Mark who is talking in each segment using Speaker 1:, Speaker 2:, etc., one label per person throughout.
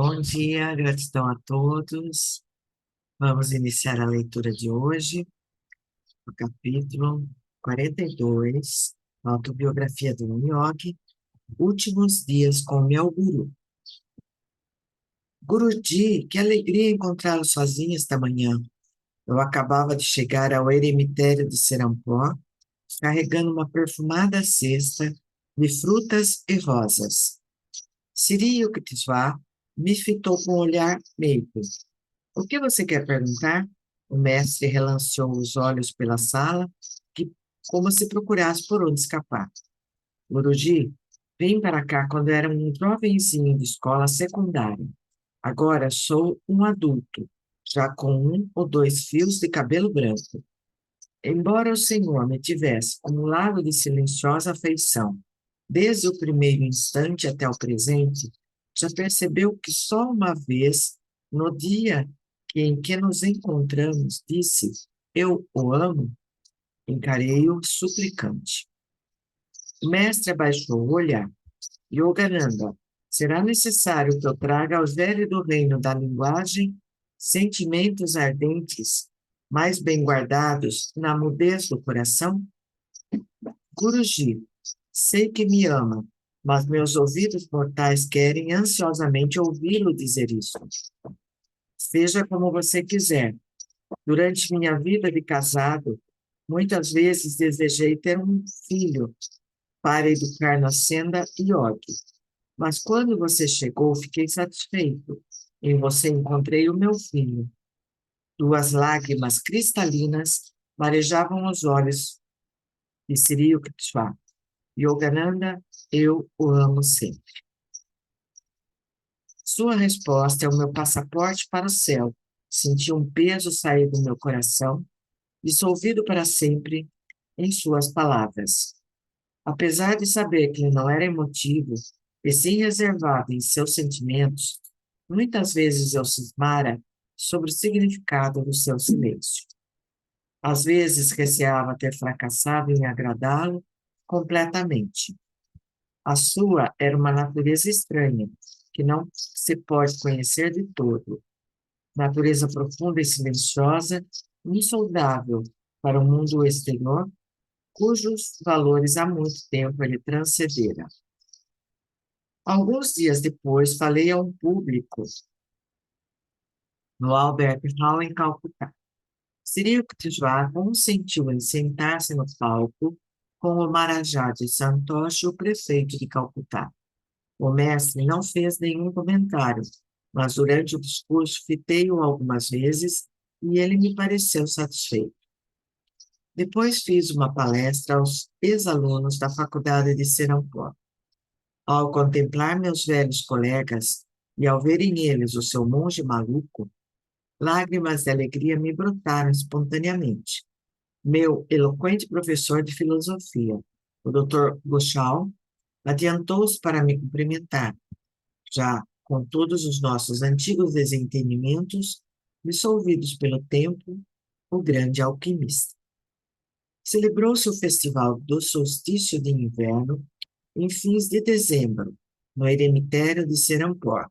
Speaker 1: Bom dia, gratidão a todos. Vamos iniciar a leitura de hoje, o capítulo 42, Autobiografia do Yogi, Últimos Dias com Meu Guru. Guruji, que alegria encontrá-lo sozinho esta manhã. Eu acabava de chegar ao eremitério de Serampó, carregando uma perfumada cesta de frutas e rosas. Siri Yukteswar me fitou com um olhar meigo. O que você quer perguntar? O mestre relanceou os olhos pela sala, que, como se procurasse por onde escapar. Guruji, vim para cá quando era um jovenzinho de escola secundária. Agora sou um adulto, já com um ou dois fios de cabelo branco. Embora o Senhor me tivesse acumulado de silenciosa afeição, desde o primeiro instante até o presente, já percebeu que só uma vez, no dia em que nos encontramos, disse: Eu o amo? Encarei-o suplicante. O mestre abaixou o olhar. Yogananda, será necessário que eu traga aos velhos do reino da linguagem sentimentos ardentes, mais bem guardados na mudez do coração? Guruji, sei que me ama, mas meus ouvidos mortais querem ansiosamente ouvi-lo dizer isso. Seja como você quiser. Durante minha vida de casado, muitas vezes desejei ter um filho para educar na senda yogi. Mas quando você chegou, fiquei satisfeito. Em você encontrei o meu filho. Duas lágrimas cristalinas marejavam os olhos de Sri Yukteswar. Yogananda, eu o amo sempre. Sua resposta é o meu passaporte para o céu. Senti um peso sair do meu coração, dissolvido para sempre em suas palavras. Apesar de saber que ele não era emotivo e sim reservado em seus sentimentos, muitas vezes eu cismara sobre o significado do seu silêncio. Às vezes receava ter fracassado em agradá-lo completamente. A sua era uma natureza estranha, que não se pode conhecer de todo. Natureza profunda e silenciosa, insondável para o mundo exterior, cujos valores há muito tempo ele transcendera. Alguns dias depois, falei a um público no Albert Hall, em Calcutá. Sri Yukteswar consentiu em sentar-se no palco com o Marajá de Santosh, o prefeito de Calcutá. O mestre não fez nenhum comentário, mas durante o discurso fitei-o algumas vezes e ele me pareceu satisfeito. Depois fiz uma palestra aos ex-alunos da Faculdade de Serampó. Ao contemplar meus velhos colegas e ao verem eles o seu monge maluco, lágrimas de alegria me brotaram espontaneamente. Meu eloquente professor de filosofia, o Dr. Ghoshal, adiantou-se para me cumprimentar, já com todos os nossos antigos desentendimentos dissolvidos pelo tempo, o grande alquimista. Celebrou-se o festival do solstício de inverno em fins de dezembro, no eremitério de Serampó.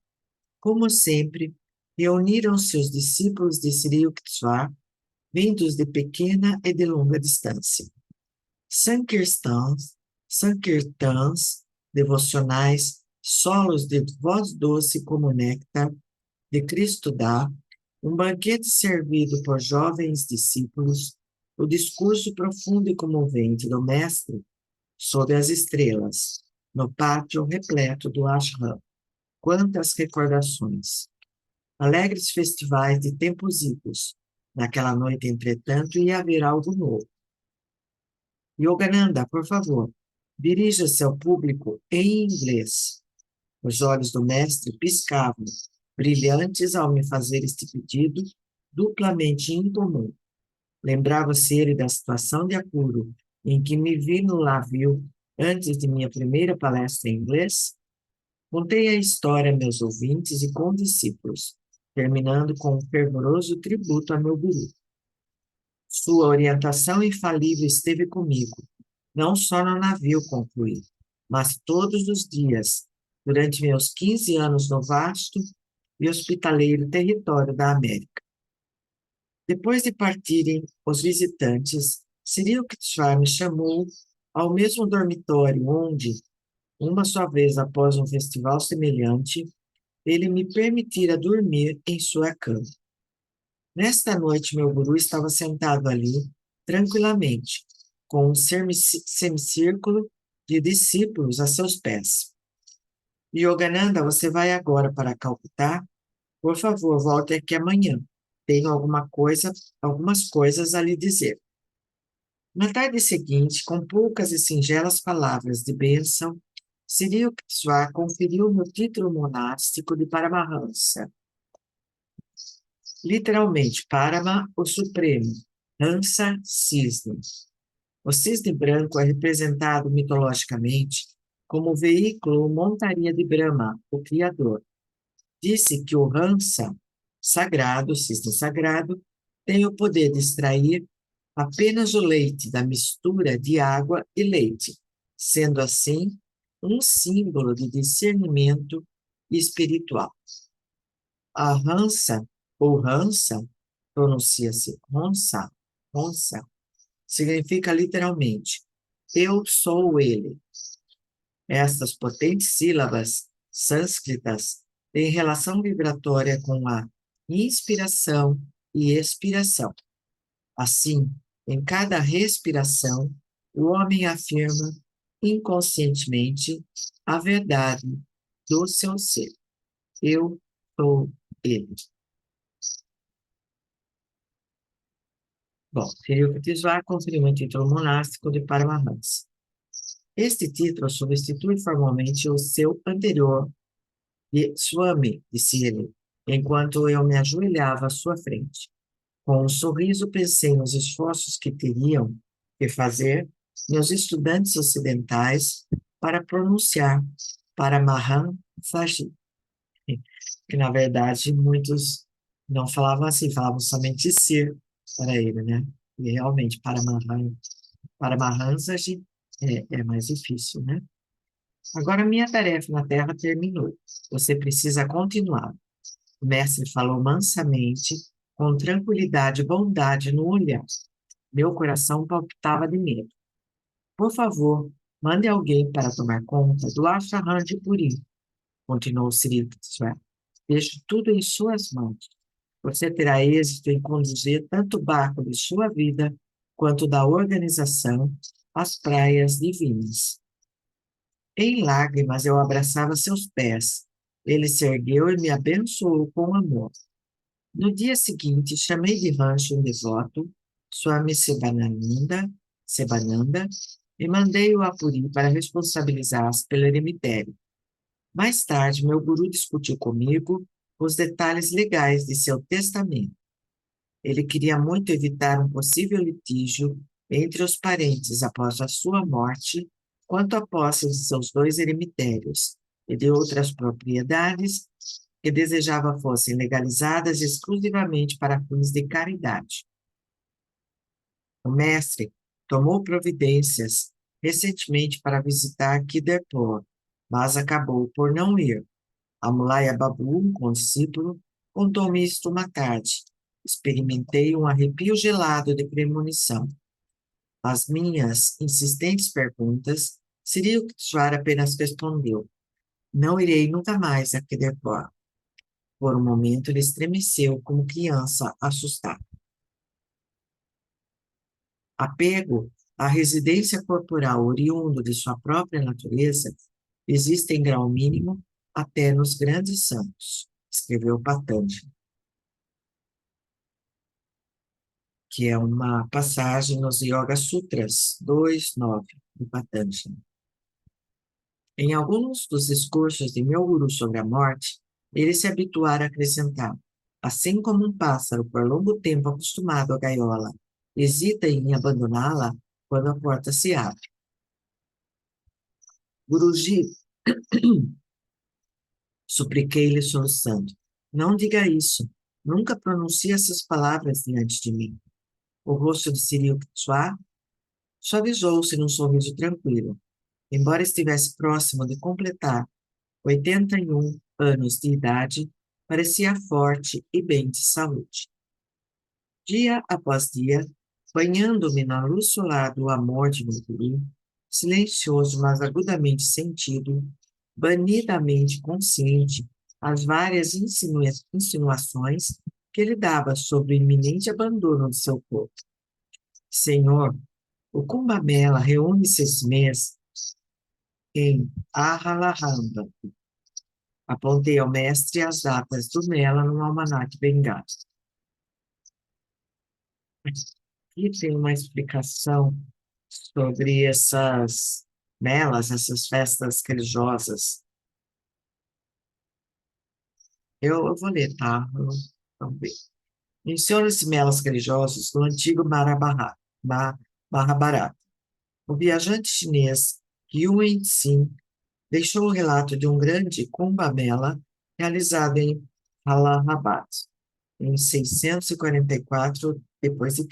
Speaker 1: Como sempre, reuniram-se os discípulos de Sri Yukteswar, vindos de pequena e de longa distância. Sankirtans, devocionais, solos de voz doce como néctar, de Cristo dá, um banquete servido por jovens discípulos, o discurso profundo e comovente do mestre sob as estrelas, no pátio repleto do ashram. Quantas recordações! Alegres festivais de tempos idos. Naquela noite, entretanto, ia haver algo novo. Yogananda, por favor, dirija-se ao público em inglês. Os olhos do mestre piscavam, brilhantes ao me fazer este pedido duplamente incomum. Lembrava-se ele da situação de apuro em que me vi no navio antes de minha primeira palestra em inglês? Contei a história a meus ouvintes e condiscípulos, terminando com um fervoroso tributo a meu guru. Sua orientação infalível esteve comigo, não só no navio, concluí, mas todos os dias, durante meus 15 anos no vasto e hospitaleiro território da América. Depois de partirem os visitantes, Cyril Kutsar me chamou ao mesmo dormitório onde, uma só vez após um festival semelhante, ele me permitira dormir em sua cama. Nesta noite, meu guru estava sentado ali, tranquilamente, com um semicírculo de discípulos a seus pés. Yogananda, você vai agora para Calcutá? Por favor, volte aqui amanhã. Tenho algumas coisas a lhe dizer. Na tarde seguinte, com poucas e singelas palavras de bênção, Cyril Kutsar conferiu meu título monástico de Paramahansa. Literalmente, Parama, o Supremo, Hansa, cisne. O cisne branco é representado mitologicamente como o veículo ou montaria de Brahma, o Criador. Disse que o Hansa, sagrado, cisne sagrado, tem o poder de extrair apenas o leite da mistura de água e leite, sendo assim um símbolo de discernimento espiritual. A Hansa, ou Hansa, pronuncia-se Honsa, Honsa, significa literalmente, eu sou ele. Estas potentes sílabas sânscritas têm relação vibratória com a inspiração e expiração. Assim, em cada respiração, o homem afirma inconscientemente a verdade do seu ser. Eu sou ele. Bom, Tirukitesvara conferiu o título monástico de Paramahansa. Este título substitui formalmente o seu anterior de Swami, disse ele, enquanto eu me ajoelhava à sua frente. Com um sorriso pensei nos esforços que teriam que fazer meus estudantes ocidentais para pronunciar Paramahansaji, que na verdade muitos não falavam assim, falavam somente Sir para ele, né? E realmente Paramahansaji é mais difícil, né? Agora minha tarefa na Terra terminou. Você precisa continuar. O mestre falou mansamente, com tranquilidade e bondade no olhar. Meu coração palpitava de medo. Por favor, mande alguém para tomar conta do Ashram de Puri, continuou Sri Krishna. Deixo tudo em suas mãos. Você terá êxito em conduzir tanto o barco de sua vida quanto da organização às praias divinas. Em lágrimas eu abraçava seus pés. Ele se ergueu e me abençoou com amor. No dia seguinte, chamei de rancho um devoto, Swami Sebananda, e mandei-o a Puri para responsabilizar-se pelo eremitério. Mais tarde, meu guru discutiu comigo os detalhes legais de seu testamento. Ele queria muito evitar um possível litígio entre os parentes após a sua morte quanto à posse de seus 2 eremitérios e de outras propriedades que desejava fossem legalizadas exclusivamente para fins de caridade. O mestre tomou providências recentemente para visitar Kiderpur, mas acabou por não ir. Amulaya Babu, um condiscípulo, contou-me isto uma tarde. Experimentei um arrepio gelado de premonição. Às minhas insistentes perguntas, Cyril Kutsar apenas respondeu: não irei nunca mais a Kiderpur. Por um momento ele estremeceu como criança assustada. Apego à residência corporal oriundo de sua própria natureza existe em grau mínimo até nos grandes santos, escreveu Patanjali, que é uma passagem nos Yoga Sutras 2.9 de Patanjali. Em alguns dos discursos de meu guru sobre a morte, ele se habituara a acrescentar: assim como um pássaro por longo tempo acostumado à gaiola hesita em abandoná-la quando a porta se abre. Guruji, supliquei-lhe soluçando, não diga isso, nunca pronuncie essas palavras diante de mim. O rosto de Cyril Kutsar suavizou-se num sorriso tranquilo. Embora estivesse próximo de completar 81 anos de idade, parecia forte e bem de saúde. Dia após dia, banhando-me na luz solar do amor de meu guru, silencioso, mas agudamente sentido, banidamente consciente, as várias insinuações que ele dava sobre o iminente abandono de seu corpo. Senhor, o Kumbamela reúne-se esse mês em Allahabad. Apontei ao mestre as datas do Mela no almanaque bengala. Aqui tem uma explicação sobre essas melas, essas festas religiosas. Eu vou ler, tá? Vamos ver. Menciona-se melas religiosos no antigo Mahabharata. O viajante chinês Yuan Xin deixou o relato de um grande Kumbh Mela realizado em Allahabad, em 644 d.C.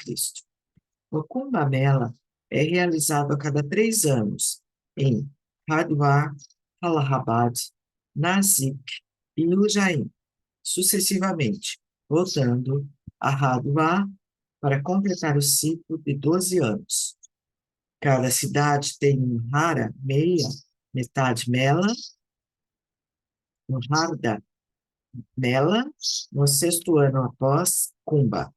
Speaker 1: O Kumbh Mela é realizado a cada 3 anos em Hardwar, Allahabad, Nasik e Ujjain, sucessivamente, voltando a Hardwar para completar o ciclo de 12 anos. Cada cidade tem um Hara, meia, metade Mela, um Harda, Mela, no sexto ano após Kumbha.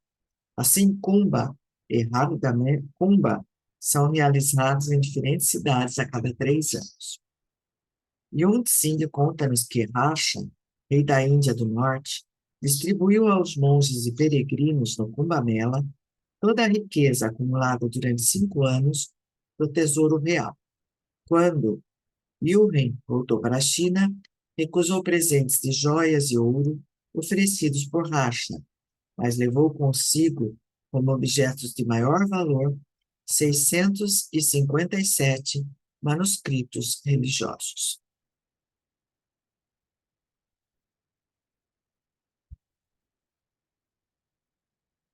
Speaker 1: Assim, Kumbha e Harda Kumbha são realizados em diferentes cidades a cada 3 anos. Yun-Tsing conta-nos que Rasha, rei da Índia do Norte, distribuiu aos monges e peregrinos no Kumbh Mela toda a riqueza acumulada durante 5 anos do tesouro real. Quando Yulren voltou para a China, recusou presentes de joias e ouro oferecidos por Rasha, mas levou consigo, como objetos de maior valor, 657 manuscritos religiosos.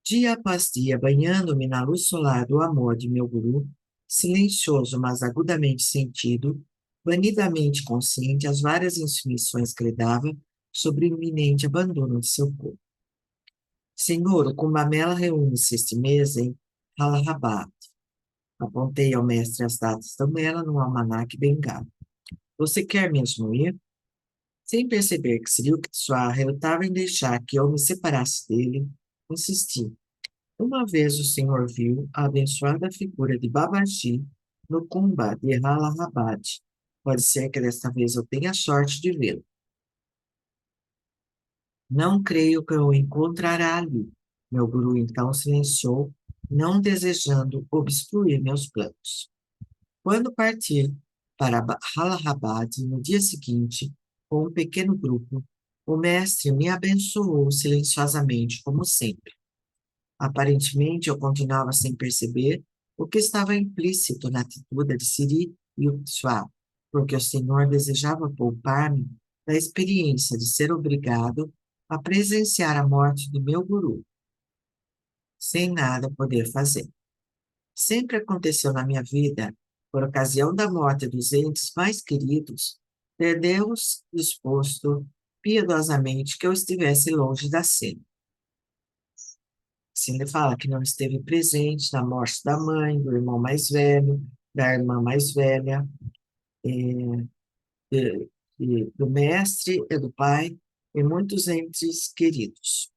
Speaker 1: Dia após dia, banhando-me na luz solar do amor de meu guru, silencioso, mas agudamente sentido, vanidamente consciente as várias insinuações que lhe dava sobre o iminente abandono de seu corpo. Senhor, o Kumbamela reúne-se este mês em Allahabad. Apontei ao mestre as datas da Mela no almanaque bengala. Você quer mesmo ir? Sem perceber que Sri Yukteswar relutava em deixar que eu me separasse dele, insisti. Uma vez o senhor viu a abençoada figura de Babaji no Kumbha de Allahabad. Pode ser que desta vez eu tenha a sorte de vê-lo. Não creio que eu o encontrará ali. Meu guru então silenciou, não desejando obstruir meus planos. Quando parti para Allahabad no dia seguinte, com um pequeno grupo, o mestre me abençoou silenciosamente, como sempre. Aparentemente, eu continuava sem perceber o que estava implícito na atitude de Siri Yukteswar, porque o Senhor desejava poupar-me da experiência de ser obrigado a presenciar a morte do meu guru, sem nada poder fazer. Sempre aconteceu na minha vida, por ocasião da morte dos entes mais queridos, ter Deus disposto piedosamente que eu estivesse longe da cena. Assim, ele fala que não esteve presente na morte da mãe, do irmão mais velho, da irmã mais velha, e, do mestre e do pai, e muitos entes queridos.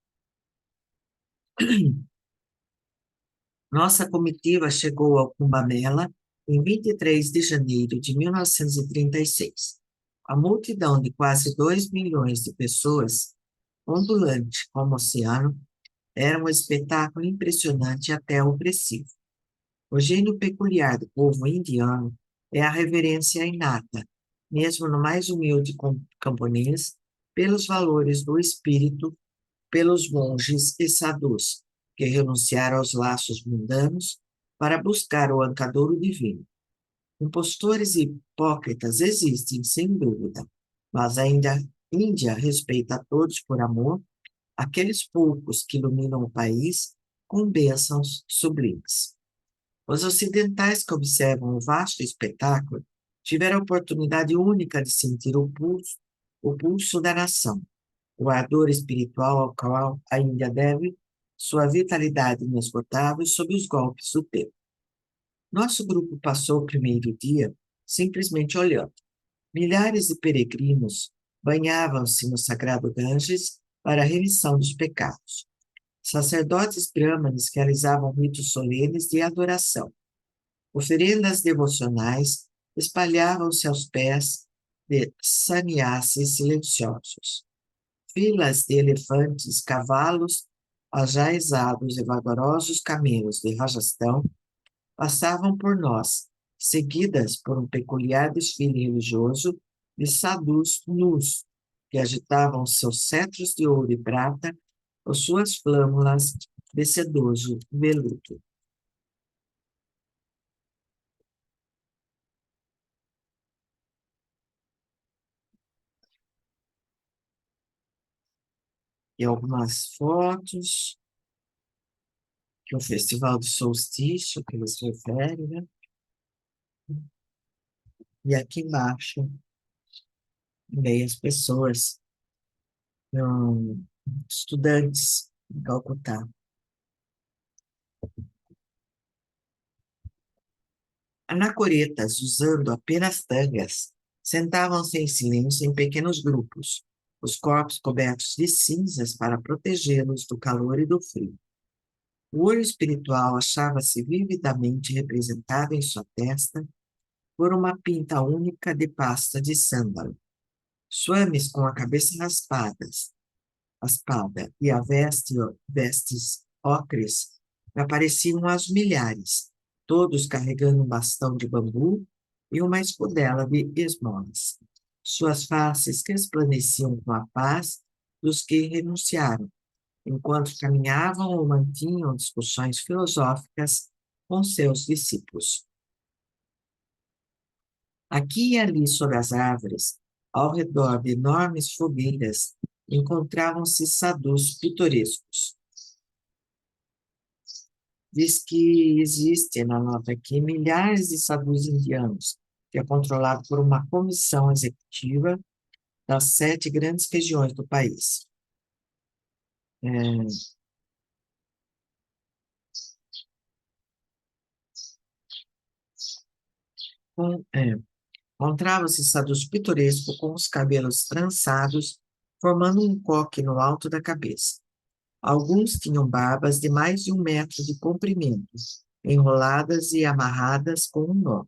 Speaker 1: Nossa comitiva chegou ao Cumbamela em 23 de janeiro de 1936. A multidão de quase 2 milhões de pessoas, ondulante como o oceano, era um espetáculo impressionante e até opressivo. O gênio peculiar do povo indiano é a reverência inata, mesmo no mais humilde camponês, pelos valores do espírito, pelos monges e sadhus, que renunciaram aos laços mundanos para buscar o ancadouro divino. Impostores e hipócritas existem, sem dúvida, mas ainda Índia respeita a todos por amor, aqueles poucos que iluminam o país com bênçãos sublimes. Os ocidentais que observam o vasto espetáculo tiveram a oportunidade única de sentir o pulso da nação. o ardor espiritual ao qual a Índia deve sua vitalidade inesgotável sob os golpes do tempo. Nosso grupo passou o primeiro dia simplesmente olhando. Milhares de peregrinos banhavam-se no sagrado Ganges para a remissão dos pecados. Sacerdotes brâmanes realizavam ritos solenes de adoração. Oferendas devocionais espalhavam-se aos pés de sannyasis silenciosos. Filas de elefantes, cavalos, ajaezados e vagarosos camelos de Rajastão passavam por nós, seguidas por um peculiar desfile religioso de sadhus nus, que agitavam seus cetros de ouro e prata ou suas flâmulas de sedoso veludo. E algumas fotos, que é o Festival do Solstício, que eles referem, né? E aqui embaixo, também as pessoas, estudantes em Calcutá. Anacoretas, usando apenas tangas, sentavam-se em silêncio em pequenos grupos, os corpos cobertos de cinzas para protegê-los do calor e do frio. O olho espiritual achava-se vividamente representado em sua testa por uma pinta única de pasta de sândalo. Swamis com a cabeça raspada e a vestes ocres apareciam aos milhares, todos carregando um bastão de bambu e uma escudela de esmolas. Suas faces resplandeciam com a paz dos que renunciaram, enquanto caminhavam ou mantinham discussões filosóficas com seus discípulos. Aqui e ali, sob as árvores, ao redor de enormes fogueiras, encontravam-se sadhus pitorescos. Diz que existe, na nota aqui, milhares de sadhus indianos, que é controlado por uma comissão executiva das 7 grandes regiões do país. Com, é, Encontrava-se sadhus pitoresco com os cabelos trançados, formando um coque no alto da cabeça. Alguns tinham barbas de mais de 1 metro de comprimento, enroladas e amarradas com um nó.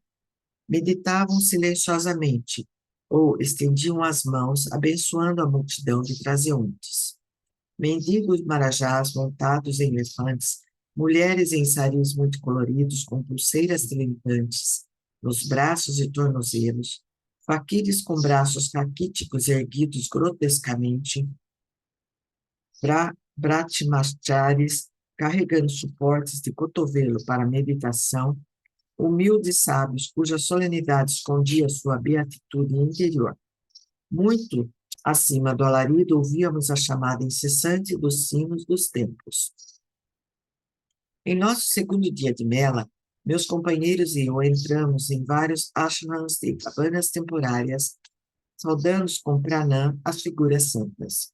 Speaker 1: Meditavam silenciosamente ou estendiam as mãos, abençoando a multidão de transeuntes. Mendigos marajás montados em elefantes, mulheres em saris muito coloridos com pulseiras tilintantes nos braços e tornozelos, faquires com braços raquíticos erguidos grotescamente, brahmacharis carregando suportes de cotovelo para meditação, humildes sábios cuja solenidade escondia sua beatitude interior. Muito acima do alarido ouvíamos a chamada incessante dos sinos dos templos. Em nosso segundo dia de mela, meus companheiros e eu entramos em vários ashrams de cabanas temporárias, saudando com pranam as figuras santas.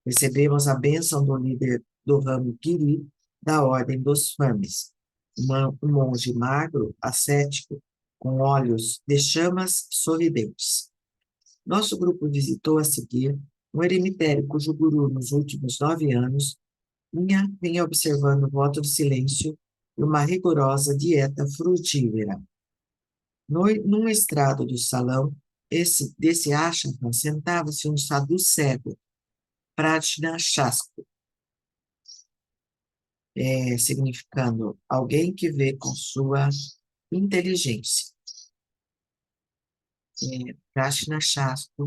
Speaker 1: Recebemos a bênção do líder do ramo Giri, da ordem dos Swamis, um monge magro, ascético, com olhos de chamas sorridentes. Nosso grupo visitou a seguir um eremitério cujo guru, nos últimos 9 anos, vinha observando o voto de silêncio e uma rigorosa dieta frutífera. Num estrado do salão, desse ashram, sentava-se um sadhu cego, Prajna Shaskra, significando alguém que vê com sua inteligência. Prajna Shaskra,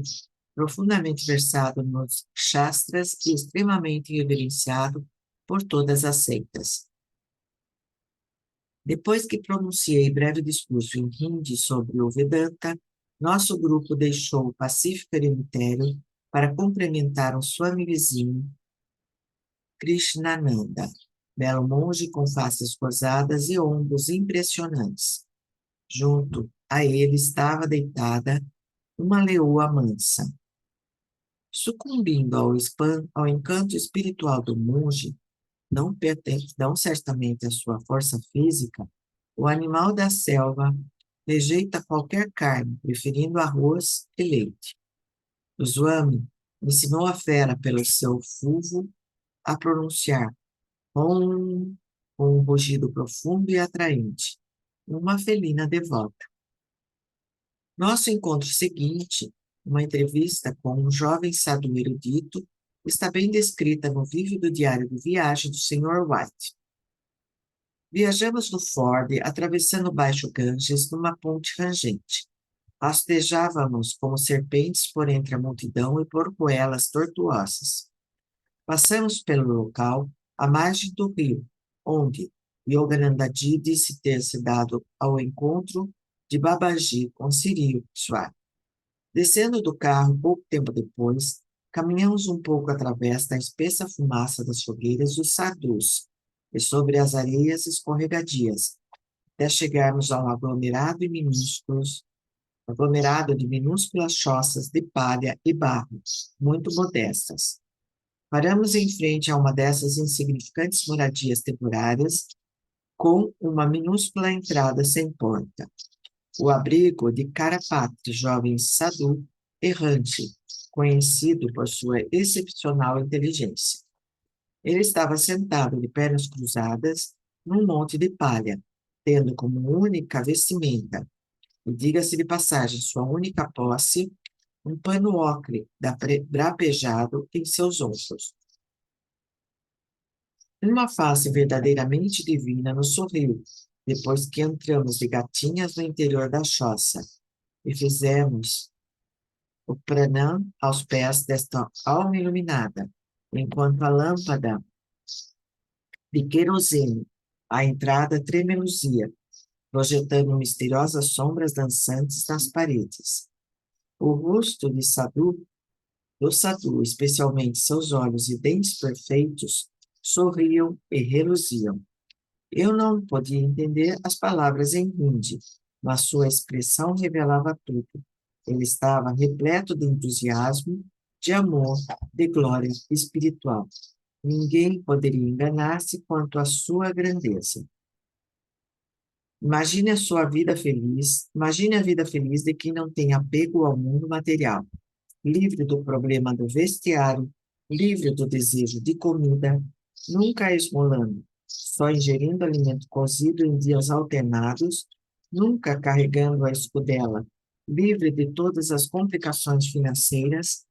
Speaker 1: profundamente versado nos Shastras e extremamente reverenciado por todas as seitas. Depois que pronunciei breve discurso em hindi sobre o Vedanta, nosso grupo deixou o pacífico eremitério para cumprimentar um Swami vizinho, Krishnananda, belo monge com faces rosadas e ombros impressionantes. Junto a ele estava deitada uma leoa mansa. Sucumbindo ao encanto espiritual do monge, não certamente a sua força física, o animal da selva rejeita qualquer carne, preferindo arroz e leite. O Swami ensinou a fera pelo seu fulvo a pronunciar Om com um rugido profundo e atraente, uma felina devota. Nosso encontro seguinte, uma entrevista com um jovem sadhu erudito, está bem descrita no vívido diário de viagem do Sr. White. Viajamos no Ford, atravessando o Baixo Ganges numa ponte rangente. Rastejávamos como serpentes por entre a multidão e por goelas tortuosas. Passamos pelo local, à margem do rio, onde Yoganandaji disse ter se dado ao encontro de Babaji com Cyril Swami. Descendo do carro pouco tempo depois, caminhamos um pouco através da espessa fumaça das fogueiras dos sadhus e sobre as areias escorregadias, até chegarmos a um aglomerado de minúsculas choças de palha e barro, muito modestas. Paramos em frente a uma dessas insignificantes moradias temporárias, com uma minúscula entrada sem porta. O abrigo de Karapatri, jovem sadhu errante, conhecido por sua excepcional inteligência. Ele estava sentado de pernas cruzadas num monte de palha, tendo como única vestimenta, e diga-se de passagem, sua única posse, um pano ocre drapejado em seus ombros. Uma face verdadeiramente divina nos sorriu, depois que entramos de gatinhas no interior da choça, e fizemos o pranam aos pés desta alma iluminada, enquanto a lâmpada de querosene à entrada tremeluzia, projetando misteriosas sombras dançantes nas paredes. O rosto do Sadhu, especialmente seus olhos e dentes perfeitos, sorriam e reluziam. Eu não podia entender as palavras em hindi, mas sua expressão revelava tudo. Ele estava repleto de entusiasmo, de amor, de glória espiritual. Ninguém poderia enganar-se quanto à sua grandeza. Imagine a vida feliz de quem não tem apego ao mundo material, livre do problema do vestiário, livre do desejo de comida, nunca esmolando, só ingerindo alimento cozido em dias alternados, nunca carregando a escudela, livre de todas as complicações financeiras,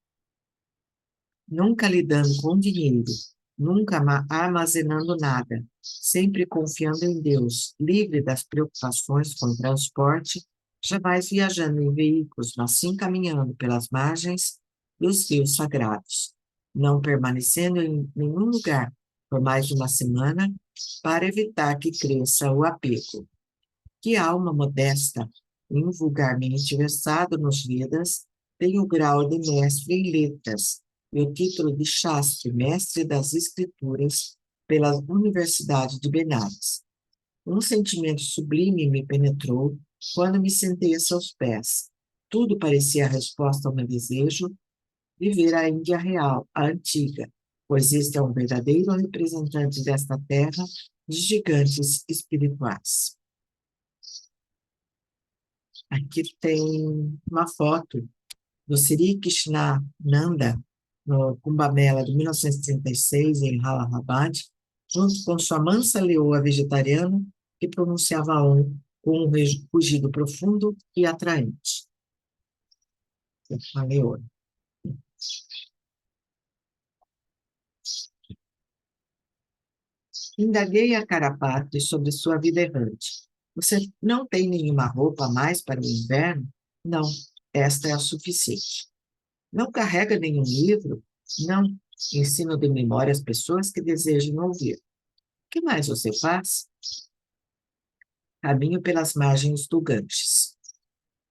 Speaker 1: nunca lidando com dinheiro, nunca armazenando nada, sempre confiando em Deus, livre das preocupações com transporte, jamais viajando em veículos, mas sim caminhando pelas margens dos rios sagrados, não permanecendo em nenhum lugar por mais de uma semana para evitar que cresça o apego. Que alma modesta, invulgarmente versado nos Vedas, tem o grau de mestre em letras e o título de Shastri, mestre das escrituras, pela Universidade de Benares. Um sentimento sublime me penetrou quando me sentei a seus pés. Tudo parecia a resposta ao meu desejo de ver a Índia real, a antiga, pois este é um verdadeiro representante desta terra de gigantes espirituais. Aqui tem uma foto do Sri Krishnananda no Kumbh Mela de 1936, em Allahabad, junto com sua mansa leoa vegetariana, que pronunciava Om com um rugido profundo e atraente. A leoa. Indaguei a Karapatri sobre sua vida errante. Você não tem nenhuma roupa a mais para o inverno? Não, esta é a suficiente. Não carrega nenhum livro? Não. Ensino de memória às pessoas que desejem ouvir. O que mais você faz? Caminho pelas margens do Ganges.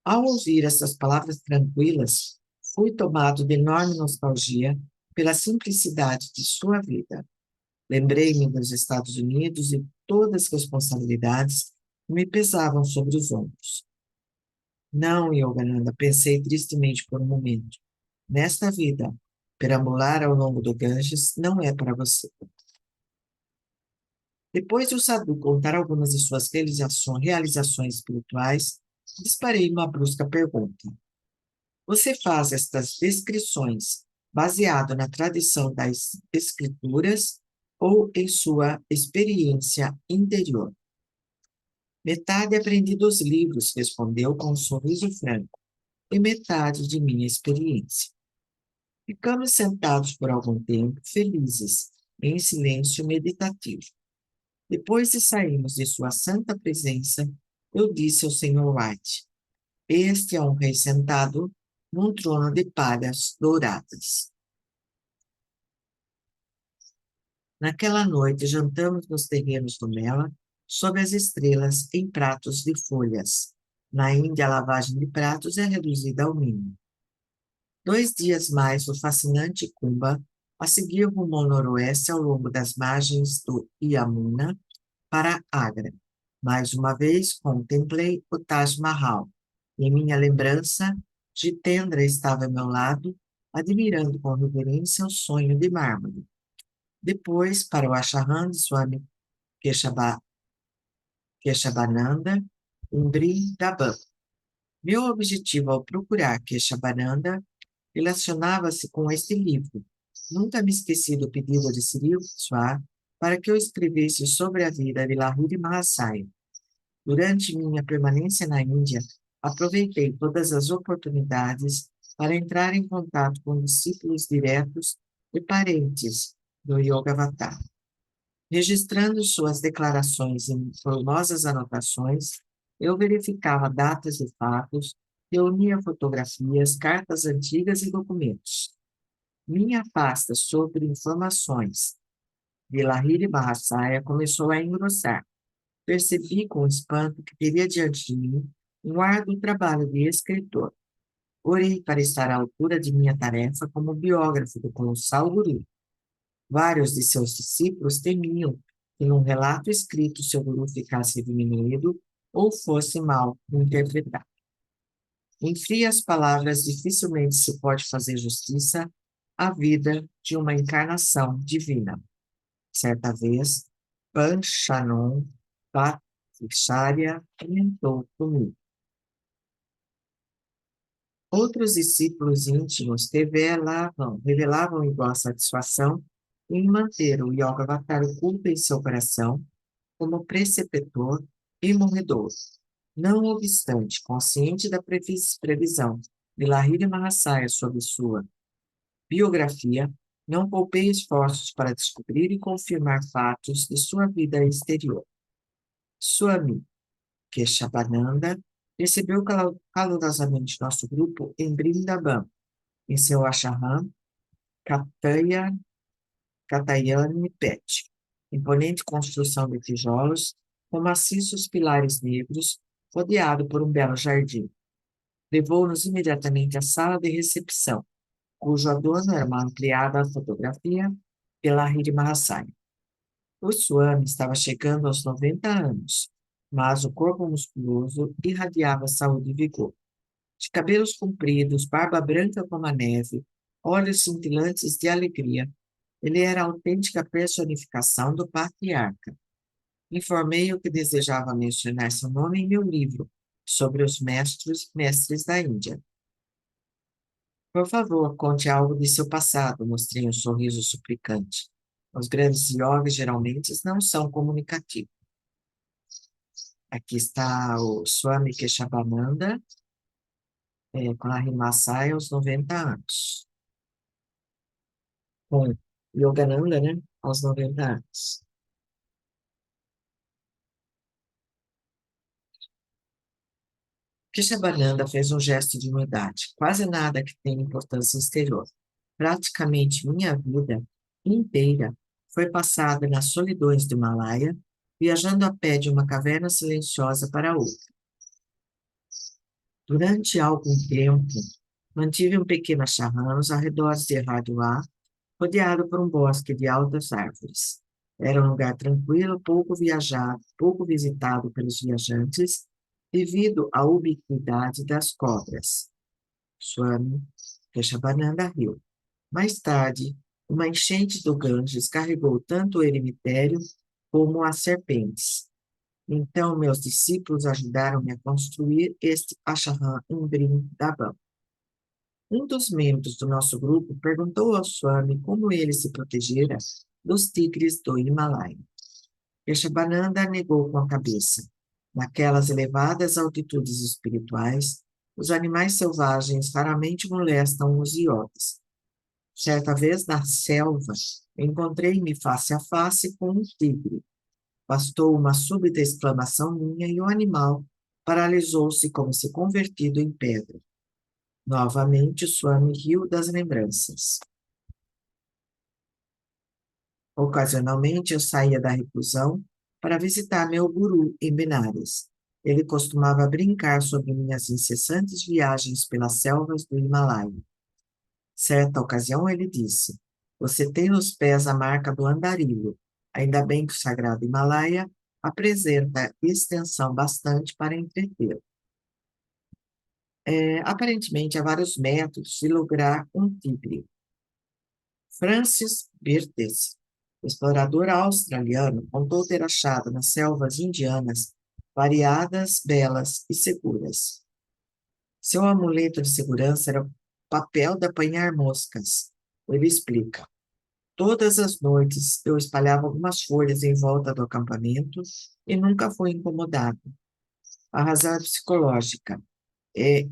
Speaker 1: Ao ouvir essas palavras tranquilas, fui tomado de enorme nostalgia pela simplicidade de sua vida. Lembrei-me dos Estados Unidos e todas as responsabilidades que me pesavam sobre os ombros. Não, Yogananda, pensei tristemente por um momento. Nesta vida, Perambular ao longo do Ganges não é para você. Depois de o Sadhu contar algumas de suas realizações espirituais, disparei uma brusca pergunta. Você faz estas descrições baseado na tradição das escrituras ou em sua experiência interior? Metade aprendi dos livros, respondeu com um sorriso franco, e metade de minha experiência. Ficamos sentados por algum tempo, felizes, em silêncio meditativo. Depois de sairmos de sua santa presença, eu disse ao Sr. White, este é um rei sentado num trono de palhas douradas. Naquela noite, jantamos nos terrenos do Mela, sob as estrelas, em pratos de folhas. Na Índia, a lavagem de pratos é reduzida ao mínimo. 2 dias mais no fascinante Kumba, a seguir rumo ao noroeste ao longo das margens do Yamuna para Agra. Mais uma vez contemplei o Taj Mahal. Em minha lembrança, Jitendra estava ao meu lado, admirando com reverência o sonho de mármore. Depois, para o Ashram de Swami Keshabananda, em Vrindavan. Meu objetivo ao procurar Keshabananda relacionava-se com este livro. Nunca me esqueci do pedido de Cyril Swar para que eu escrevesse sobre a vida de Lahiri Mahasaya. Durante minha permanência na Índia, aproveitei todas as oportunidades para entrar em contato com discípulos diretos e parentes do Yogavatar. Registrando suas declarações em formosas anotações, eu verificava datas e fatos, reunia fotografias, cartas antigas e documentos. Minha pasta sobre informações de Lahiri Mahasaya começou a engrossar. Percebi com espanto que teria diante de mim um árduo trabalho de escritor. Orei para estar à altura de minha tarefa como biógrafo do colossal guru. Vários de seus discípulos temiam que num relato escrito seu guru ficasse diminuído ou fosse mal interpretado. Em frias palavras, dificilmente se pode fazer justiça à vida de uma encarnação divina. Certa vez, Panchanon Bhattacharya comentou comigo. Outros discípulos íntimos revelavam igual satisfação em manter o Yogavatar oculto em seu coração como preceptor e morredor. Não obstante, consciente da previsão de Lahiri Mahasaya sobre sua biografia, não poupei esforços para descobrir e confirmar fatos de sua vida exterior. Swami Keshavananda recebeu calorosamente nosso grupo em Vrindavan, em seu ashram Katayani Pet, imponente construção de tijolos com maciços pilares negros, rodeado por um belo jardim. Levou-nos imediatamente à sala de recepção, cujo adorno era uma ampliada fotografia pela Lahiri Mahasaya. O Swami estava chegando aos 90 anos, mas o corpo musculoso irradiava saúde e vigor. De cabelos compridos, barba branca como a neve, olhos cintilantes de alegria, ele era a autêntica personificação do patriarca. Informei-o que desejava mencionar seu nome em meu livro sobre os mestres da Índia. Por favor, conte algo de seu passado, mostrei um sorriso suplicante. Os grandes yogis geralmente não são comunicativos. Aqui está o Swami Keshavananda, com a Rimasai aos 90 anos. Com Yogananda, né, aos 90 anos. Keshavananda fez um gesto de humildade, quase nada que tenha importância exterior. Praticamente minha vida inteira foi passada nas solidões do Himalaia, viajando a pé de uma caverna silenciosa para outra. Durante algum tempo, mantive um pequeno ashram nos arredores de Hardwar, rodeado por um bosque de altas árvores. Era um lugar tranquilo, pouco viajado, pouco visitado pelos viajantes, devido à ubiquidade das cobras. Swami Keshavananda riu. Mais tarde, uma enchente do Ganges carregou tanto o eremitério como as serpentes. Então, meus discípulos ajudaram-me a construir este Ashram em Vrindavan. Um dos membros do nosso grupo perguntou ao Swami como ele se protegera dos tigres do Himalaia. Keshavananda negou com a cabeça. Naquelas elevadas altitudes espirituais, os animais selvagens raramente molestam os yogis. Certa vez, na selva, encontrei-me face a face com um tigre. Bastou uma súbita exclamação minha e o animal paralisou-se como se convertido em pedra. Novamente, o Swami riu das lembranças. Ocasionalmente, eu saía da reclusão para visitar meu guru em Benares. Ele costumava brincar sobre minhas incessantes viagens pelas selvas do Himalaia. Certa ocasião, ele disse: Você tem nos pés a marca do andarilho. Ainda bem que o sagrado Himalaia apresenta extensão bastante para entretê-lo. Aparentemente, há vários métodos de lograr um tigre. Francis Birtes, explorador australiano, contou ter achado nas selvas indianas variadas, belas e seguras. Seu amuleto de segurança era o papel de apanhar moscas. Ele explica. Todas as noites eu espalhava algumas folhas em volta do acampamento e nunca fui incomodado. A razão é psicológica.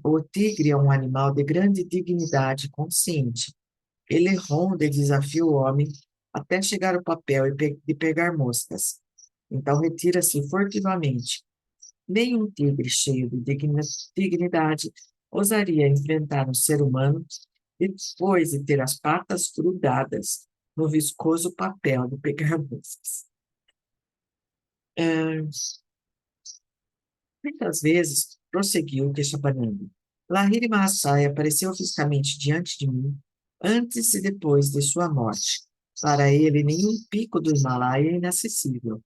Speaker 1: O tigre é um animal de grande dignidade consciente. Ele ronda e desafia o homem até chegar ao papel e pegar moscas. Então retira-se furtivamente. Nenhum tigre cheio de dignidade ousaria enfrentar um ser humano depois de ter as patas grudadas no viscoso papel de pegar moscas. Muitas vezes, prosseguiu Keshavananda, Lahiri Mahasaya apareceu fisicamente diante de mim antes e depois de sua morte. Para ele, nenhum pico do Himalaia é inacessível.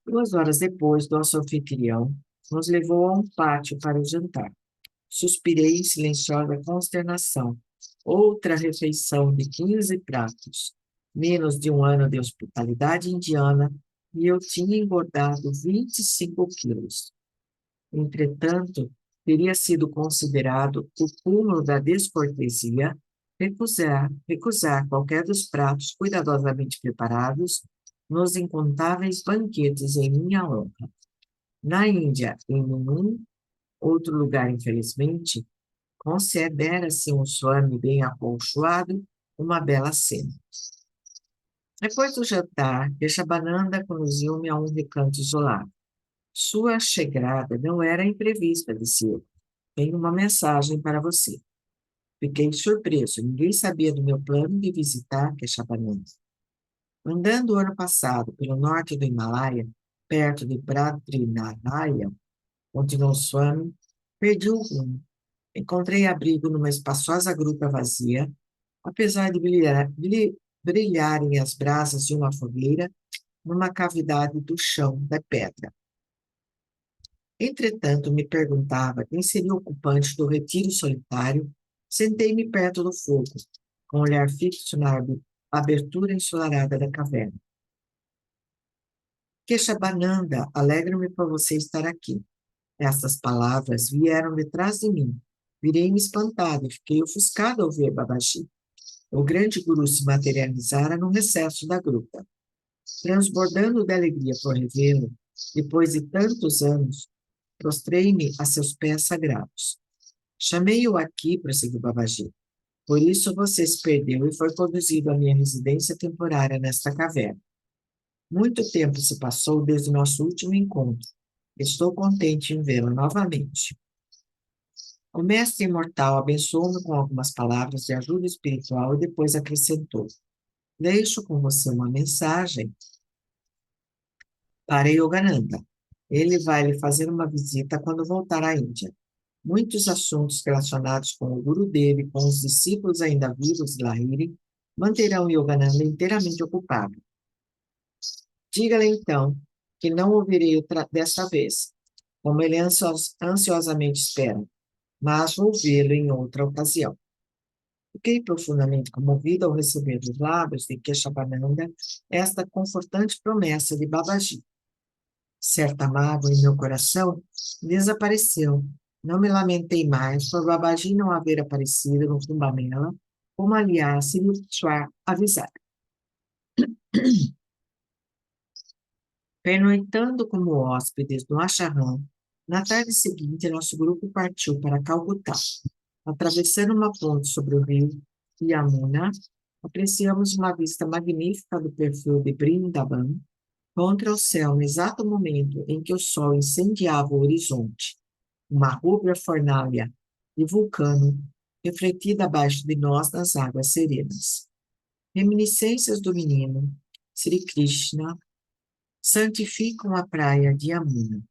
Speaker 1: 2 horas depois, nosso anfitrião nos levou a um pátio para o jantar. Suspirei em silenciosa consternação. Outra refeição de 15 pratos. Menos de um ano de hospitalidade indiana e eu tinha engordado 25 quilos. Entretanto, teria sido considerado o cúmulo da descortesia recusar qualquer dos pratos cuidadosamente preparados nos incontáveis banquetes em minha honra. Na Índia, em nenhum outro lugar, infelizmente, considera-se um swami bem acolchoado uma bela cena. Depois do jantar, Keshavananda conduziu-me a um recanto isolado. Sua chegada não era imprevista, disse ele. Tenho uma mensagem para você. Fiquei surpreso. Ninguém sabia do meu plano de visitar Keshavananda. Andando o ano passado pelo norte do Himalaia, perto de Badrinaraya, continuou Swami, perdi o rumo. Encontrei abrigo numa espaçosa gruta vazia, apesar de brilharem as brasas de uma fogueira numa cavidade do chão da pedra. Entretanto, me perguntava quem seria o ocupante do retiro solitário. Sentei-me perto do fogo, com o olhar fixo na abertura ensolarada da caverna. Keshavananda, alegro-me por você estar aqui. Estas palavras vieram detrás de mim. Virei-me espantado e fiquei ofuscado ao ver Babaji. O grande guru se materializara no recesso da gruta. Transbordando de alegria por revê-lo, depois de tantos anos, prostrei-me a seus pés sagrados. Chamei-o aqui, prosseguiu Babaji. Por isso você se perdeu e foi conduzido à minha residência temporária nesta caverna. Muito tempo se passou desde o nosso último encontro. Estou contente em vê-lo novamente. O mestre imortal abençoou-me com algumas palavras de ajuda espiritual e depois acrescentou: Deixo com você uma mensagem para Yogananda. Ele vai lhe fazer uma visita quando voltar à Índia. Muitos assuntos relacionados com o guru dele e com os discípulos ainda vivos de Lahiri manterão Yogananda inteiramente ocupado. Diga-lhe então que não ouvirei desta vez, como ele ansiosamente espera, mas vou vê-lo em outra ocasião. Fiquei profundamente comovida ao receber dos lábios de Keshavananda esta confortante promessa de Babaji. Certa mágoa em meu coração desapareceu. Não me lamentei mais por Babaji não haver aparecido no Kumbh Mela, como aliás Sri Yukteswar avisara. Pernoitando como hóspedes no Ashram, na tarde seguinte nosso grupo partiu para Calcutá. Atravessando uma ponte sobre o rio Yamuna, apreciamos uma vista magnífica do perfil de Brindaban contra o céu no exato momento em que o sol incendiava o horizonte. Uma rubra fornalha de vulcano refletida abaixo de nós nas águas serenas. Reminiscências do menino Sri Krishna santificam a praia de Yamuna.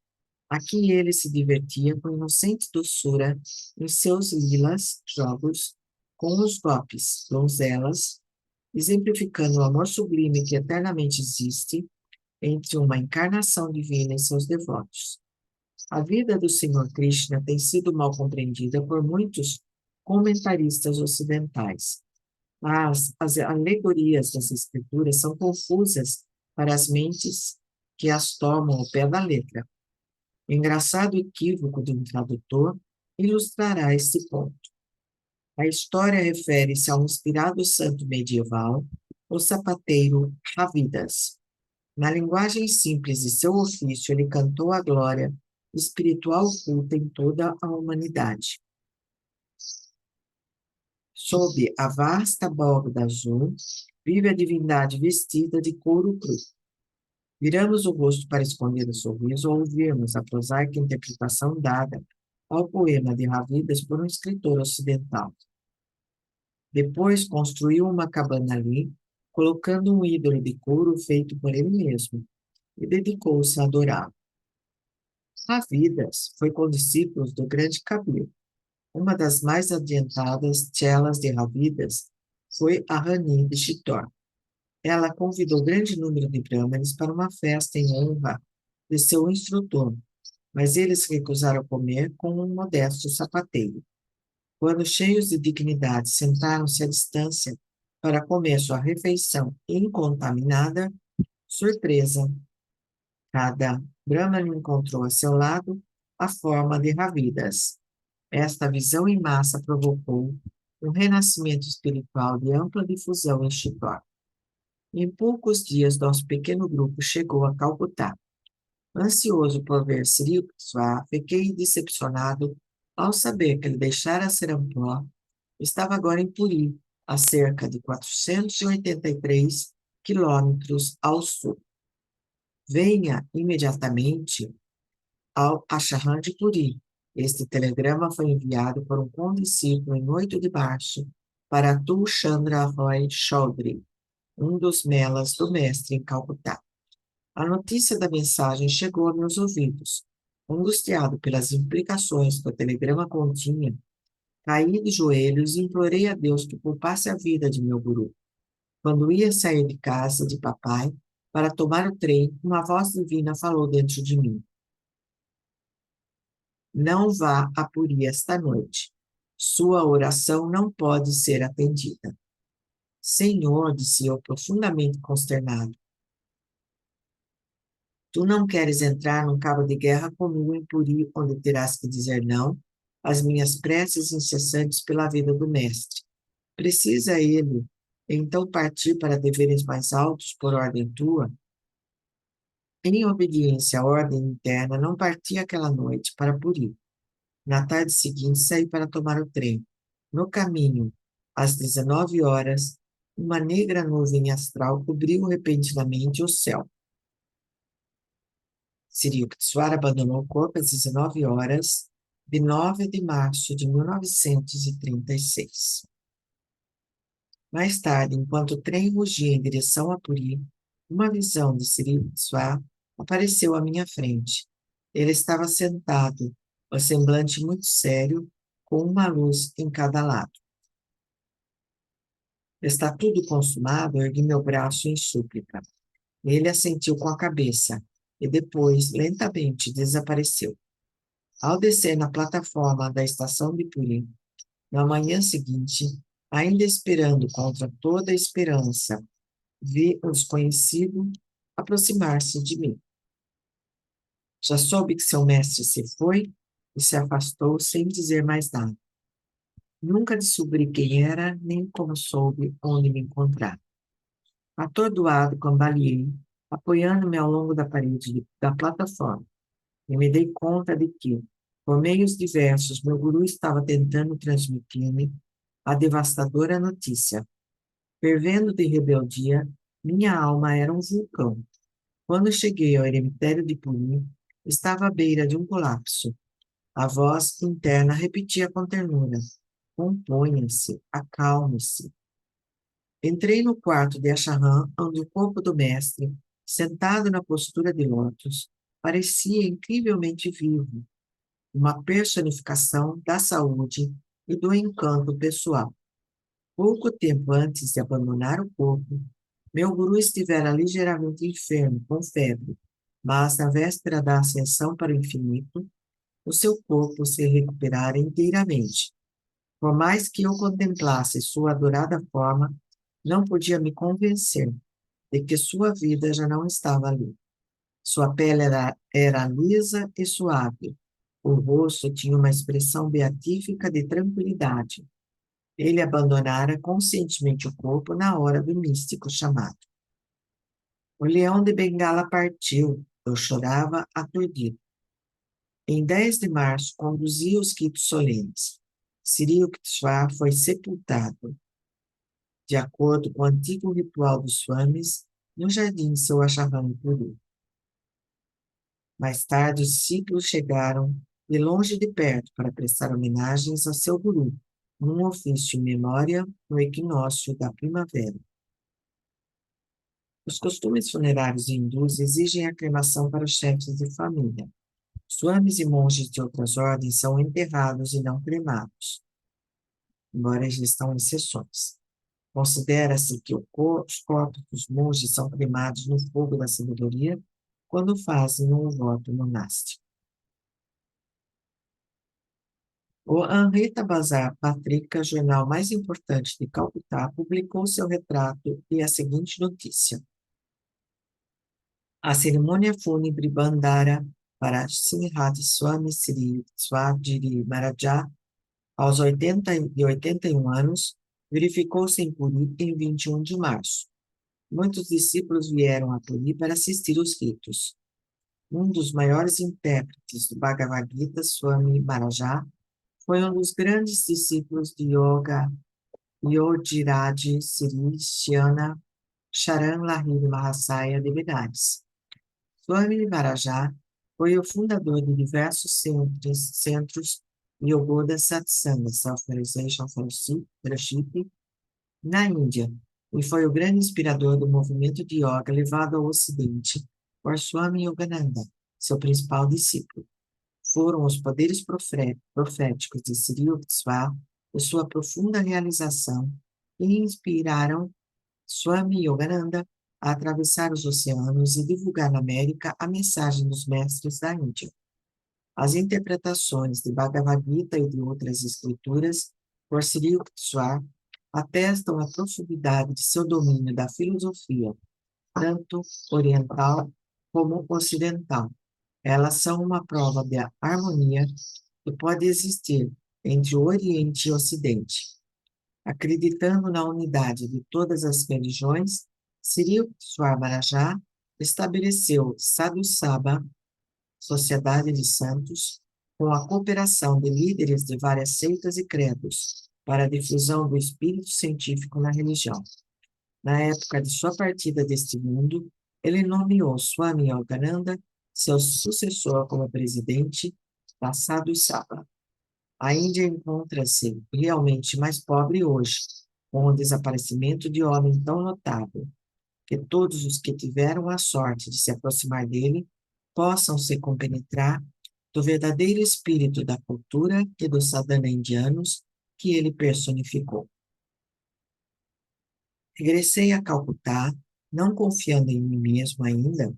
Speaker 1: Aqui ele se divertia com inocente doçura em seus lilas jogos com os gopis, donzelas, exemplificando o amor sublime que eternamente existe entre uma encarnação divina e seus devotos. A vida do Senhor Krishna tem sido mal compreendida por muitos comentaristas ocidentais, mas as alegorias das escrituras são confusas para as mentes que as tomam ao pé da letra. O engraçado equívoco de um tradutor ilustrará este ponto. A história refere-se a um inspirado santo medieval, o sapateiro Ravidas. Na linguagem simples de seu ofício, ele cantou a glória espiritual oculta em toda a humanidade. Sob a vasta abóbada azul, vive a divindade vestida de couro cru. Viramos o rosto para esconder o sorriso ao ouvirmos a prosaica interpretação dada ao poema de Ravidas por um escritor ocidental. Depois construiu uma cabana ali, colocando um ídolo de couro feito por ele mesmo, e dedicou-se a adorá-lo. Ravidas foi condiscípulo do grande Kabir. Uma das mais adiantadas chelas de Ravidas foi a Rani de Chitor. Ela convidou grande número de brahmanes para uma festa em honra de seu instrutor, mas eles recusaram comer com um modesto sapateiro. Quando, cheios de dignidade, sentaram-se à distância para comer sua refeição incontaminada, surpresa, cada brahmane encontrou a seu lado a forma de Ravidas. Esta visão em massa provocou um renascimento espiritual de ampla difusão em Chitor. Em poucos dias, nosso pequeno grupo chegou a Calcutá. Ansioso por ver Sri Yukteswar, fiquei decepcionado ao saber que ele deixara Serampó e estava agora em Puri, a cerca de 483 quilômetros ao sul. Venha imediatamente ao Ashram de Puri. Este telegrama foi enviado por um condiscípulo em 8 de março para Tu Chandra Roy Chaudhry, um dos melas do mestre em Calcutá. A notícia da mensagem chegou a meus ouvidos. Angustiado pelas implicações que o telegrama continha, caí de joelhos e implorei a Deus que poupasse a vida de meu guru. Quando ia sair de casa de papai para tomar o trem, uma voz divina falou dentro de mim. Não vá a Puri esta noite. Sua oração não pode ser atendida. Senhor, disse eu profundamente consternado, tu não queres entrar num cabo de guerra comigo em Puri, onde terás que dizer não às minhas preces incessantes pela vida do mestre. Precisa ele, então, partir para deveres mais altos por ordem tua? Em obediência à ordem interna, não parti aquela noite para Puri. Na tarde seguinte, saí para tomar o trem. No caminho, às 19 horas, uma negra nuvem astral cobriu repentinamente o céu. Sri Yukteswar abandonou o corpo às 19 horas de 9 de março de 1936. Mais tarde, enquanto o trem rugia em direção a Puri, uma visão de Sri Yukteswar apareceu à minha frente. Ele estava sentado, o semblante muito sério, com uma luz em cada lado. Está tudo consumado, ergui meu braço em súplica. Ele assentiu com a cabeça e depois, lentamente, desapareceu. Ao descer na plataforma da estação de Puri, na manhã seguinte, Ainda esperando contra toda esperança, vi o desconhecido aproximar-se de mim. Já soube que seu mestre se foi e se afastou sem dizer mais nada. Nunca descobri quem era, nem como soube onde me encontrar. Atordoado, cambaleei, apoiando-me ao longo da parede da plataforma, e me dei conta de que, por meios diversos, meu guru estava tentando transmitir-me a devastadora notícia. Fervendo de rebeldia, minha alma era um vulcão. Quando cheguei ao eremitério de Purim, estava à beira de um colapso. A voz interna repetia com ternura: componha-se, acalme-se. Entrei no quarto de Acharan, onde o corpo do mestre, sentado na postura de lótus, parecia incrivelmente vivo, uma personificação da saúde e do encanto pessoal. Pouco tempo antes de abandonar o corpo, meu guru estivera ligeiramente enfermo, com febre, mas na véspera da ascensão para o infinito, o seu corpo se recuperara inteiramente. Por mais que eu contemplasse sua adorada forma, não podia me convencer de que sua vida já não estava ali. Sua pele era lisa e suave. O rosto tinha uma expressão beatífica de tranquilidade. Ele abandonara conscientemente o corpo na hora do místico chamado. O leão de Bengala partiu. Eu chorava aturdido. Em 10 de março, conduzi os ritos solenes. Sri Yukteswar foi sepultado, de acordo com o antigo ritual dos Swamis, no jardim de seu Achavan Puri. Mais tarde, os discípulos chegaram de longe e de perto para prestar homenagens ao seu guru, num ofício em memória no equinócio da primavera. Os costumes funerários hindus exigem a cremação para os chefes de família. Swamis e monges de outras ordens são enterrados e não cremados, embora existam exceções. Considera-se que os corpos dos monges são cremados no fogo da sabedoria quando fazem um voto monástico. O Amrita Bazar Patrika, jornal mais importante de Calcutá, publicou seu retrato e a seguinte notícia: a cerimônia fúnebre Bandara para Srimati Swami Sri Swadhiri Maharaj, aos 81 anos, verificou-se em Puri em 21 de março. Muitos discípulos vieram a Puri para assistir aos ritos. Um dos maiores intérpretes do Bhagavad Gita, Swami Maharaj, foi um dos grandes discípulos de Yogiraj Sri Shyana Charan Lahiri Mahasaya Devidades. Swami Maharaj foi o fundador de diversos centros Yogoda Satsanga, Self-Realization Fellowship, na Índia, e foi o grande inspirador do movimento de yoga levado ao Ocidente por Swami Yogananda, seu principal discípulo. Foram os poderes proféticos de Sri Yukteswar e sua profunda realização que inspiraram Swami Yogananda a atravessar os oceanos e divulgar na América a mensagem dos mestres da Índia. As interpretações de Bhagavad Gita e de outras escrituras por Sri Yukteswar atestam a profundidade de seu domínio da filosofia, tanto oriental como ocidental. Elas são uma prova da harmonia que pode existir entre o Oriente e o Ocidente. Acreditando na unidade de todas as religiões, Sri Swamarajá estabeleceu Sadhu Sabha, Sociedade de Santos, com a cooperação de líderes de várias seitas e credos para a difusão do espírito científico na religião. Na época de sua partida deste mundo, ele nomeou Swami Yogananda, seu sucessor como presidente da Sadhu Sabha. A Índia encontra-se realmente mais pobre hoje, com o desaparecimento de homem tão notável, que todos os que tiveram a sorte de se aproximar dele possam se compenetrar do verdadeiro espírito da cultura e dos sadhana indianos que ele personificou. Regressei a Calcutá, não confiando em mim mesmo ainda,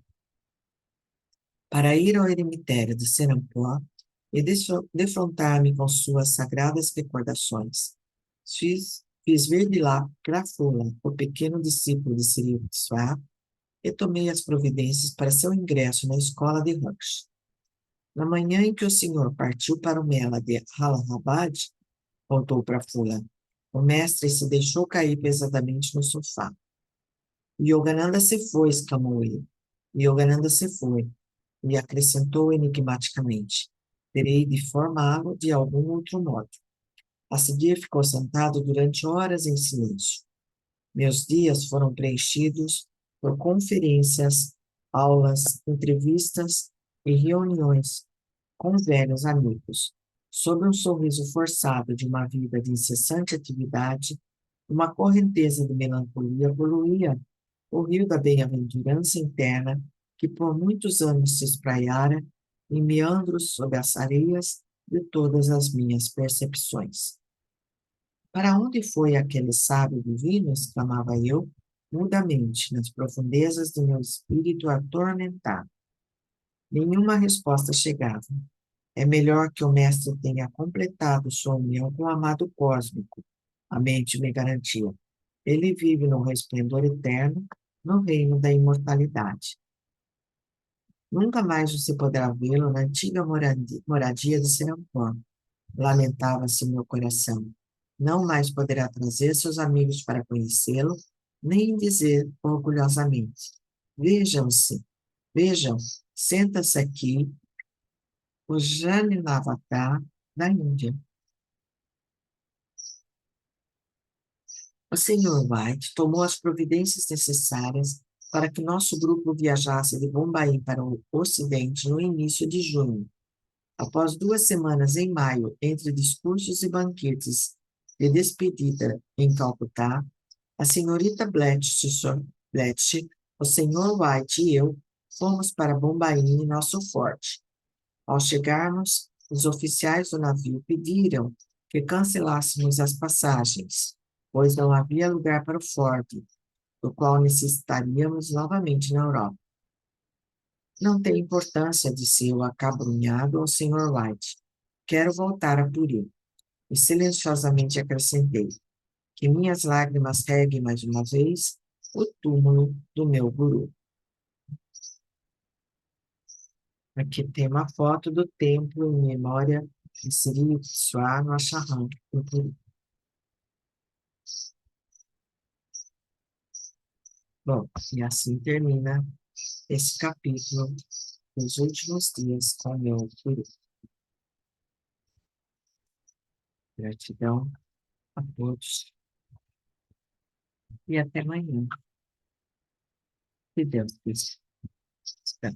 Speaker 1: para ir ao eremitério de Serampó e defrontar-me com suas sagradas recordações. Fiz Fiz ver de lá Grafula, o pequeno discípulo de Sri Swá, e tomei as providências para seu ingresso na escola de Rush. Na manhã em que o senhor partiu para o Mela de Allahabad, contou para Fula, o mestre se deixou cair pesadamente no sofá. Yogananda se foi, exclamou ele. Yogananda se foi, e acrescentou enigmaticamente. Terei de formá-lo de algum outro modo. A seguir ficou sentado durante horas em silêncio. Meus dias foram preenchidos por conferências, aulas, entrevistas e reuniões com velhos amigos. Sob um sorriso forçado de uma vida de incessante atividade, uma correnteza de melancolia poluía o rio da bem-aventurança interna que por muitos anos se espraiara em meandros sob as areias de todas as minhas percepções. Para onde foi aquele sábio divino? Exclamava eu, mudamente, nas profundezas do meu espírito atormentado. Nenhuma resposta chegava. É melhor que o mestre tenha completado sua união com o amado cósmico, a mente me garantia. Ele vive no resplendor eterno, no reino da imortalidade. Nunca mais você poderá vê-lo na antiga moradia de Serampor. Lamentava-se meu coração. Não mais poderá trazer seus amigos para conhecê-lo, nem dizer orgulhosamente: Vejam-se, vejam, senta-se aqui o Janinavatar da Índia. O Sr. White tomou as providências necessárias para que nosso grupo viajasse de Bombaim para o Ocidente no início de junho. Após 2 semanas em maio, entre discursos e banquetes de despedida em Calcutá, a senhorita Bletch, o Sr. White e eu fomos para Bombaim em nosso forte. Ao chegarmos, os oficiais do navio pediram que cancelássemos as passagens, pois não havia lugar para o forte, do qual necessitaríamos novamente na Europa. Não tem importância, disse eu acabrunhado ao Sr. White. Quero voltar a Puri. E silenciosamente acrescentei que minhas lágrimas reguem mais uma vez o túmulo do meu guru. Aqui tem uma foto do templo em memória de Sri Swami Asharam, em Puri. Bom, e assim termina esse capítulo dos últimos dias com o meu guru. Gratidão a todos e até amanhã, se Deus quiser.